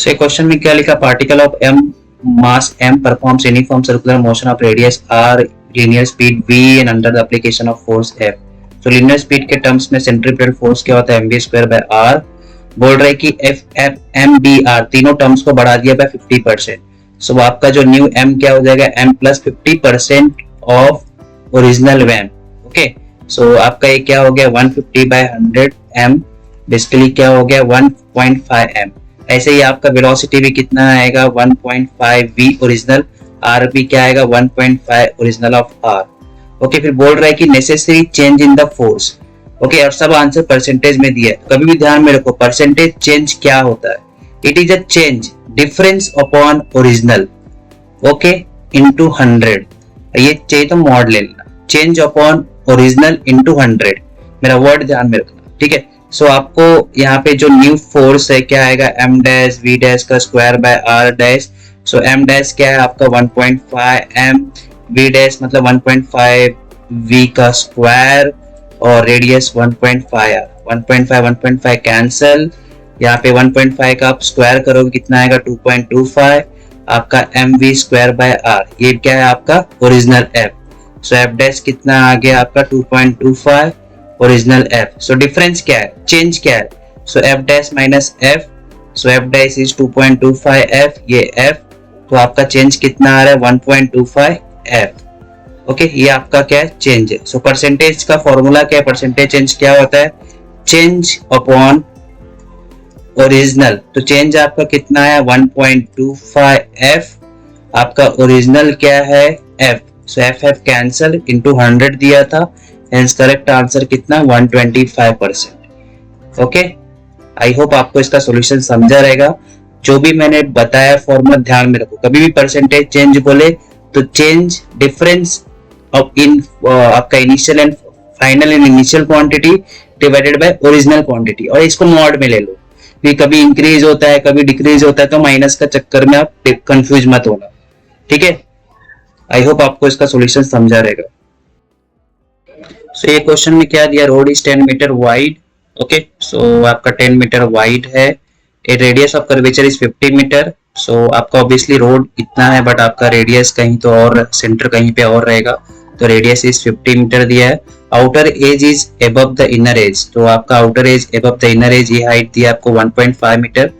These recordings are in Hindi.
So क्वेश्चन में क्या लिखा, particle of m mass m performs uniform circular motion of radius r, linear speed v and under the application of force F. So linear speed के टर्म्स में सेंट्रीपिटल फोर्स क्या होता है mv स्क्वायर बाय r। बोल रहे कि f f m b r तीनों टर्म्स को बढ़ा दिया बाय 50%। सो आपका जो न्यू m क्या हो जाएगा, m प्लस 50% ऑफ ओरिजिनल वैम। ओके, सो आपका ये क्या हो गया 150 बाय 100 m, बेसिकली क्या हो गया 1.5 m। ऐसे ही आपका वेलोसिटी भी कितना आएगा 1.5 v ओरिजिनल, r भी क्या आएगा 1.5 ओरिजिनल ऑफ r। ओके, फिर बोल रहा है कि necessary change in the force. Okay, और सब आंसर परसेंटेज में दिया है। कभी भी ध्यान में रखो परसेंटेज चेंज क्या होता है, it is a change difference upon original. Okay, into 100, ये चाहिए तो मॉड ले लेना, चेंज अपॉन ओरिजिनल इनटू 100, मेरा वर्ड ध्यान में रखना, ठीक है। सो आपको यहाँ पे जो न्यू फोर्स है क्या आएगा m डैश v डैश का square by r dash. So m dash क्या है आपका 1.5 m, v डैश मतलब 1.5 v का स्क्वायर और रेडियस 1.5 r। 1.5 कैंसल, यहाँ पे 1.5 का आप स्क्वायर करोगे कितना आएगा 2.25 आपका mv स्क्वायर बाय r। ये क्या है आपका ओरिजिनल f। सो f डैश कितना आ गया आपका 2.25 ओरिजिनल f। सो डिफरेंस क्या है, चेंज क्या है, सो f dash minus f, so f dash is 2.25 f, ये f, तो आपका चेंज कितना आ रहा है 1.25 f। ओके, ये आपका क्या है चेंज है। सो परसेंटेज का फॉर्मूला क्या है, परसेंटेज चेंज क्या होता है, चेंज अपॉन ओरिजिनल। तो चेंज आपका कितना है 1.25 f, आपका ओरिजिनल क्या है f। सो f कैंसल इनटू 100 दिया था, हेंस करेक्ट आंसर कितना 125%। ओके, आई होप आपको इसका सॉल्यूशन समझा रहेगा। जो भी मैंने बताया फॉर्मूला ध्यान में रखो, कभी भी परसेंटेज चेंज बोले तो चेंज डिफरेंस ऑफ इन आपका initial and final and initial quantity divided by original quantity, और इसको मॉड में ले लो। भी कभी इंक्रीज होता है कभी डिक्रीज होता है, तो माइनस का चक्कर में आप कंफ्यूज मत होना, ठीक है। आई होप आपको इसका सॉल्यूशन समझा रहेगा। सो ये क्वेश्चन में क्या दिया, road is 10 metre wide. Okay, so आपका 10 मीटर वाइड है, a radius of curvature is 50 metre. So आपका ऑब्वियसली रोड इतना है बट आपका रेडियस कहीं तो और, सेंटर कहीं पे और रहेगा, तो रेडियस इज 50 मीटर दिया है। Outer as is above the inner as, तो आपका outer as above the inner as, ये हाइट दिया आपको 1.5 मीटर,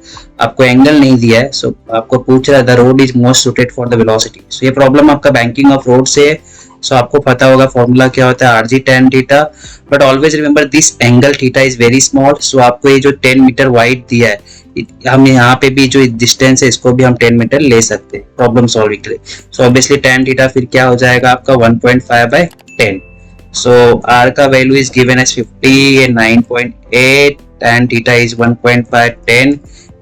आपको एंगल नहीं दिया है। सो आपको पूछ रहा है the road is most suited for the velocity. So ये प्रॉब्लम आपका बैंकिंग ऑफ रोड से है। सो आपको पता होगा फॉर्मूला क्या होता है RG tan theta, but always remember this angle theta is very small. So आपको ये जो 10 मीटर वाइड दिया है, हम यहाँ पे भी जो डिस्टेंस है इसको भी हम 10 मीटर ले सकते हैं प्रॉब्लम सॉल्विंग के लिए। सो ऑब्वियसली tan थीटा फिर क्या हो जाएगा आपका 1.5 बाय 10। सो r का value is given as 50 and 9.8, tan theta is 1.5 10,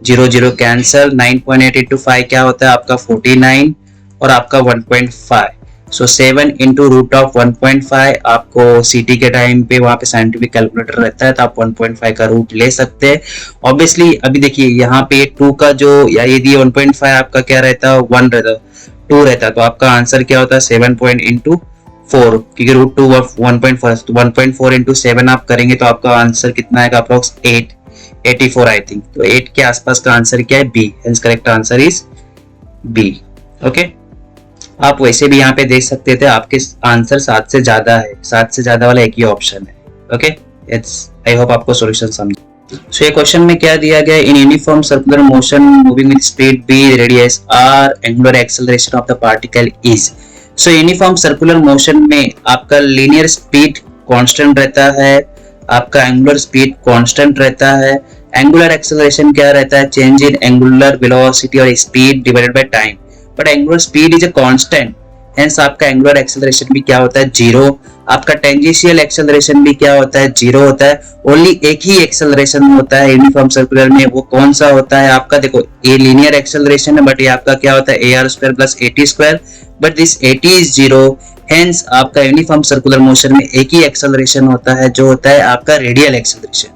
0 0 cancel, 9.8 into 5 क्या होता है आपका 49 और आपका 1.5। सो 7 इंटू रूट ऑफ 1.5, आपको सीटी के टाइम पे वहां पे साइंटिफिक कैलकुलेटर रहता है तो आप 1.5 का रूट ले सकते हैं। ऑब्वियसली अभी देखिए यहाँ पे 2 का जो या यदि 1.5 आपका क्या रहता है 1 रहता 2 रहता, तो आपका आंसर क्या होता है 7 पॉइंट इंटू 4, क्योंकि रूट 2 ऑफ 1.4 इंटू 7 आप करेंगे तो आपका आंसर कितना आएगा अप्रोक्स 84 आई थिंक। तो 8 के आसपास का आंसर क्या है B, hence correct answer is B. Okay, आप वैसे भी यहाँ पे देख सकते थे आपके आंसर 7 से ज्यादा है, 7 से ज्यादा वाला एक ही ऑप्शन है। ओके, इट्स आई होप आपको सॉल्यूशन समझ। सो ये क्वेश्चन में क्या दिया गया, in uniform circular motion moving with speed b, radius r, angular acceleration of the particle is. So uniform circular motion में आपका लीनियर स्पीड कांस्टेंट रहता है, आपका एंगुलर स्पीड कांस्टेंट रहता है, एंगुलर एक्सेलरेशन क्या रहता है, चेंज इन एंगुलर वेलोसिटी और speed divided by time, but angular speed is a constant, hence आपका एंगुलर एक्सेलरेशन भी क्या होता है 0, आपका टेंजेंशियल एक्सेलरेशन भी क्या होता है 0 होता है। ओनली एक ही एक्सेलरेशन होता है यूनिफॉर्म सर्कुलर में, वो कौन सा होता है आपका, देखो ये लीनियर एक्सेलरेशन है बट ये आपका क्या होता है AR square plus AT square, but this AT is 0, hence आपका यूनिफॉर्म सर्कुलर मोशन में एक ही एक्सेलरेशन होता है जो होता है आपका रेडियल एक्सेलरेशन।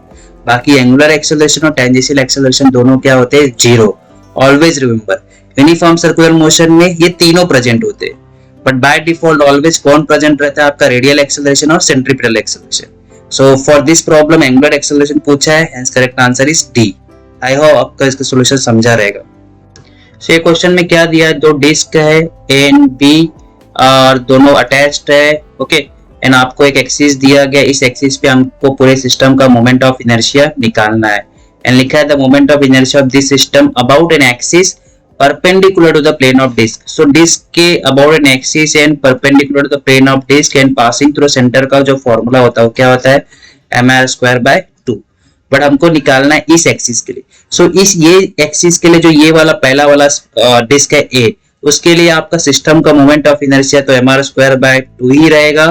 बाकी एंगुलर एक्सेलरेशन और टेंजेंशियल एक्सेलरेशन दोनों क्या होते हैं 0। Always remember uniform circular motion में ये तीनों प्रेजेंट होते हैं, बट बाय डिफॉल्ट ऑलवेज कौन प्रेजेंट रहता है आपका रेडियल एक्सेलरेशन और centripetal acceleration. So for this problem angular acceleration पूछा है, hence correct answer is D. I hope आपका इसका सॉल्यूशन समझा रहेगा। सो ये क्वेश्चन में क्या दिया है, दो डिस्क है ए एंड बी और दोनों अटैच्ड है, ओके, एंड आपको एक एक्सिस दिया गया, इस एक्सिस पे हमको पूरे सिस्टम का मोमेंट ऑफ इनर्शिया निकालना है, एंड लिखा है the moment of inertia of this system about an axis perpendicular to the plane of disk. So disk के about an axis and perpendicular to the plane of disk and passing through center का जो फॉर्मूला होता है वो क्या होता है, mr²/2, बट हमको निकालना है इस एक्सिस के लिए। सो इस ये एक्सिस के लिए जो ये वाला पहला वाला डिस्क है ए, उसके लिए आपका सिस्टम का मोमेंट ऑफ इनर्शिया तो mr²/2 ही रहेगा,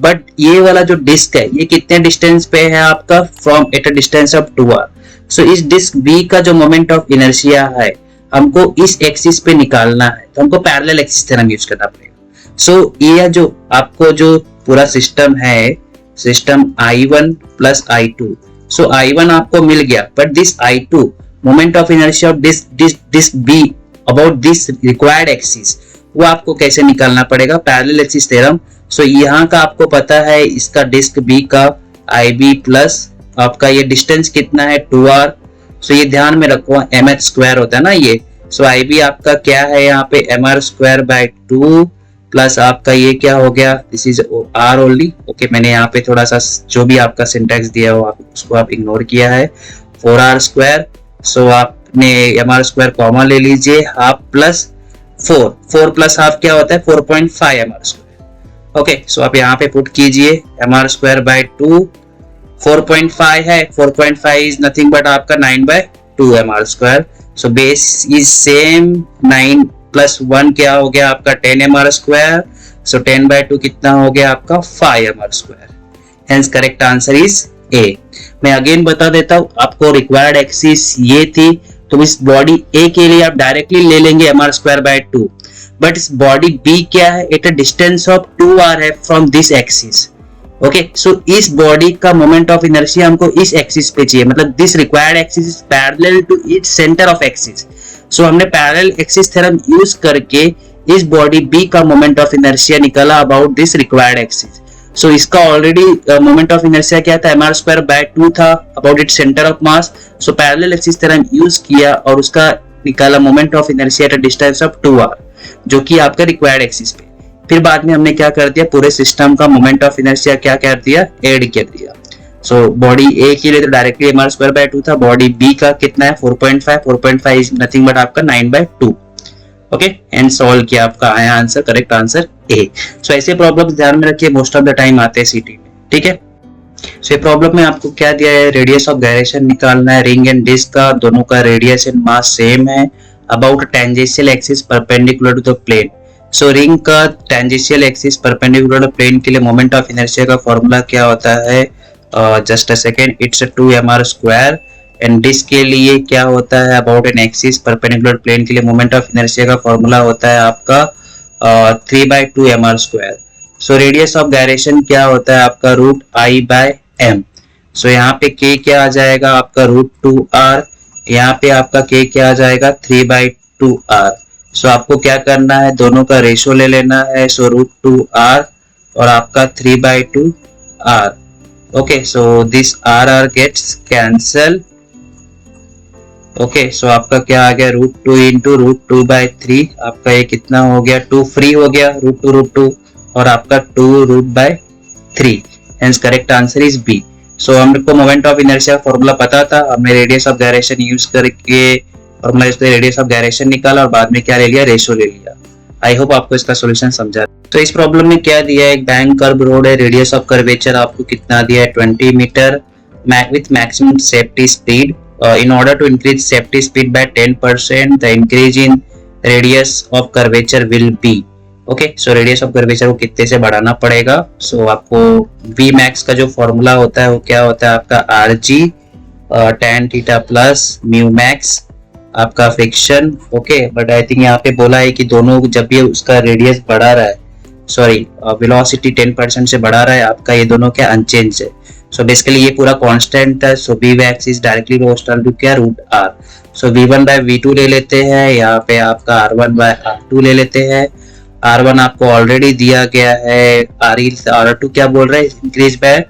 बट ये वाला जो डिस्क है ये कितने डिस्टेंस पे है आपका, from eight a distance of 2r। सो इस डिस्क बी का जो मोमेंट ऑफ इनर्शिया है हमको इस एक्सिस पे निकालना है, तो हमको पैरेलल एक्सिस थ्योरम यूज करना पड़ेगा। सो ये जो आपको जो पूरा सिस्टम है, सिस्टम I1 प्लस I2, सो I1 आपको मिल गया, but this I2 moment of inertia of disc B about this required axis, वो आपको कैसे निकालना पड़ेगा, पैरेलल एक्सिस थ्योरम। सो यहाँ का आपको पता है, इसका डिस्क बी का IB प्लस आपका ये डिस्टेंस कितना है 2r, सो ये ध्यान में रखो, mh² होता है ना ये, सो IB आपका क्या है यहाँ पे mr²/2 प्लस आपका ये क्या हो गया, this is r only, okay, मैंने यहाँ पे थोड़ा सा जो भी आपका सिंटैक्स दिया हो आप उसको आप इग्नोर किया है, 4r², सो आपने mr² कॉमा ले लीजिए, हाफ प्लस 4 प्लस हाफ क्या होता है 4.5 mr², ओके, सो आप यहाँ पे पुट कीजिए mr²/2, 4.5 है, 4.5 इज नथिंग बट आपका 9/2 mr², so base is same, 9 plus 1 क्या हो गया आपका 10 mr², सो 10/2 कितना हो गया आपका 5 mr², hence correct answer is a. मैं अगेन बता देता हूं, आपको रिक्वायर्ड एक्सिस ये थी, तो इस बॉडी ए के लिए आप डायरेक्टली ले लेंगे mr²/2, बट इस बॉडी बी क्या है, eight a distance of 2r है फ्रॉम दिस एक्सिस, ओके, सो इस बॉडी का मोमेंट ऑफ इनर्शिया हमको इस एक्सिस पे चाहिए, मतलब this required axis is parallel to its centre of axis. So हमने पैरेलल एक्सिस थ्योरम यूज करके इस बॉडी बी का मोमेंट ऑफ इनर्शिया निकाला about this required axis. So इसका ऑलरेडी मोमेंट ऑफ इनर्शिया क्या था, mr²/2 था about its centre of mass, so parallel axis theorem use किया और उसका निकाला moment of inertia at a distance of 2r, जो कि आपका रिक्वायर्ड एक्सिस पे। फिर बाद में हमने क्या कर दिया, पूरे सिस्टम का मोमेंट ऑफ इनर्शिया क्या कर दिया, ऐड कर दिया। सो बॉडी ए के लिए तो डायरेक्टली mr²/2 था, बॉडी बी का कितना है 4.5 इज नथिंग बट आपका 9/2, ओके, एंड सॉल्व किया, आपका आया आंसर, करेक्ट आंसर ए। सो ऐसे प्रॉब्लम्स ध्यान में रखिए, मोस्ट ऑफ द टाइम आते हैं सीटी में, ठीक है। सो ये प्रॉब्लम में आपको क्या दिया है, रेडियस ऑफ गायरेशन निकालना है, रिंग एंड डिस्क का दोनों का रेडियस एंड मास सेम है, about tangential axis perpendicular to the plane. So ring का tangential axis perpendicular to plane के लिए मोमेंट ऑफ इनर्शिया का फॉर्मूला क्या होता है, just a second, it's 2 mr², and disc के लिए क्या होता है, about an axis perpendicular plane के लिए मोमेंट ऑफ इनर्शिया का फॉर्मूला होता है आपका 3/2 mr²। So radius of gyration क्या होता है आपका √I/m। सो यहाँ पे k क्या आ जाएगा आपका √2r, यहाँ पे आपका k क्या आ जाएगा 3/2r। सो आपको क्या करना है, दोनों का रेशो ले लेना है, सो √2r और आपका 3/2r, okay, so this r gets cancel, okay, so आपका क्या आ गया √2 इंटू √2/3, आपका ये कितना हो गया 2 फ्री हो गया, √2 और आपका 2√3, hence correct answer is B. So हमको मोमेंट ऑफ इनर्शिया फॉर्मूला पता था, हमने रेडियस ऑफ गायरेशन यूज करके फॉर्मूला यूज करके रेडियस ऑफ गायरेशन निकाला और बाद में क्या ले लिया, रेशो ले लिया। आई होप आपको इसका सॉल्यूशन समझा। तो इस प्रॉब्लम में क्या दिया है, एक बैंक कर्व रोड है, रेडियस ऑफ कर्वेचर आपको कितना दिया है 20 metre with maximum safety speed. In order to increase safety speed by 10%, the increase in radius of curvature will be, okay, so radius of curvature को कितने से बढ़ाना पड़ेगा। so आपको V max का जो फॉर्मूला होता है वो क्या होता है आपका RG tan theta plus mu max आपका friction, okay, but I think यहाँ पे बोला है कि दोनों जब भी उसका रेडियस बढ़ा रहा है, सॉरी वेलोसिटी 10% से बढ़ा रहा है, आपका ये दोनों क्या अनचेंज है। सो बेसिकली ये पूरा कांस्टेंट है, so V max is directly proportional to क्या √r। सो V1/V2 ले लेते हैं, यहाँ पे आपका R1/R2 ले लेते हैं। R1 आपको ऑलरेडी दिया गया है, R2 क्या बोल रहा है, इंक्रीज बाय,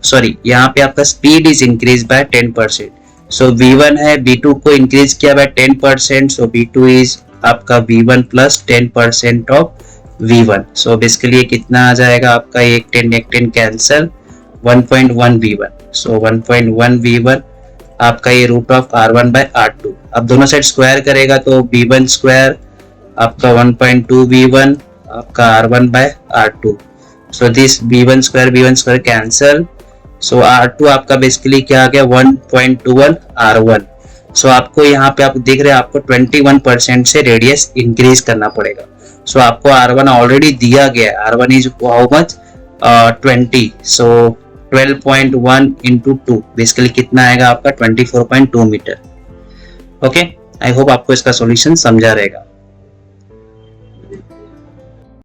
सॉरी यहाँ पे आपका speed is increase by 10%। So V1 है, V2 को इंक्रीज किया बाय 10%, सो V2 इज आपका V1 plus 10% of V1। So basically कितना आ जाएगा आपका, एक 10 कैंसल, 1.1 V1। सो 1.1 V1 आपका ये root of R1 by R2। अब दोनों साइड स्क्वायर करेगा तो V1 स्क्वायर आपका 1.2 V1 आपका R1 by R2। So this V1 square cancel, so R2 आपका बेसिकली क्या आ गया, 1.21 R1। सो आपको यहाँ पे आप देख रहे हैं आपको 21% से रेडियस इंक्रीज करना पड़ेगा। सो आपको R1 ऑलरेडी दिया गया है, R1 is how much 20, so 12.1 into 2 basically कितना आएगा आपका 24.2 मीटर। ओके, आई होप आपको इसका सॉल्यूशन समझा रहेगा।